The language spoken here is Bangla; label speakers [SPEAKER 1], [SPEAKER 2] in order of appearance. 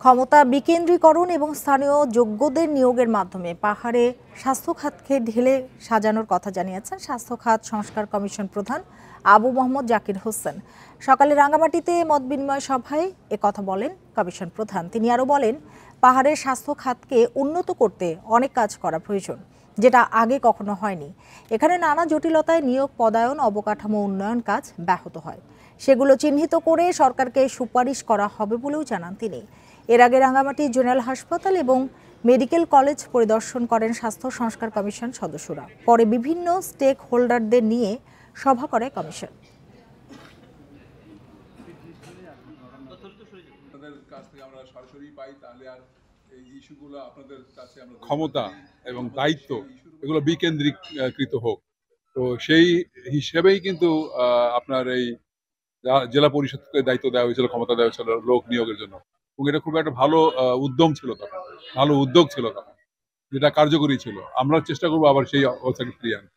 [SPEAKER 1] ক্ষমতা বিকেন্দ্রীকরণ এবং স্থানীয় যোগ্যদের নিয়োগের মাধ্যমে পাহাড়ে স্বাস্থ্য খাতকে ঢেলে সাজানোর কথা জানিয়েছেন স্বাস্থ্য খাত সংস্কার কমিশন প্রধান আবু মোহাম্মদ জাকির হোসেন। সকালে রাঙ্গামাটিতে মতবিনিময় সভায় কথা বলেন কমিশন প্রধান। তিনি আরও বলেন, পাহাড়ের স্বাস্থ্য খাতকে উন্নত করতে অনেক কাজ করা প্রয়োজন, যেটা আগে কখনো হয়নি। এখানে নানা জটিলতায় নিয়োগ, পদায়ন, অবকাঠামো উন্নয়ন কাজ ব্যাহত হয়। সেগুলো চিহ্নিত করে সরকারকে সুপারিশ করা হবে বলেও জানান তিনি। এর আগে রাঙ্গামাটি জেনারেল হাসপাতাল এবং মেডিকেল কলেজ পরিদর্শন করেন স্বাস্থ্য সংস্কার কমিশন সদস্যরা। পরে বিভিন্ন স্টেক হোল্ডারদের নিয়ে সভা করে কমিশন।
[SPEAKER 2] ক্ষমতা এবং দায়িত্ব এগুলো বিকেন্দ্রীকৃত হোক, তো সেই হিসেবেই কিন্তু আপনার এই জেলা পরিষদকে দায়িত্ব দেওয়া হয়েছিল, ক্ষমতা দেওয়া হয়েছিল লোক নিয়োগের জন্য। এবং এটা খুব একটা ভালো উদ্যম ছিল তখন, ভালো উদ্যোগ ছিল তখন, যেটা কার্যকরী ছিল। আমরা চেষ্টা করবো আবার সেই অবস্থাকে ফিরিয়ে আনতে।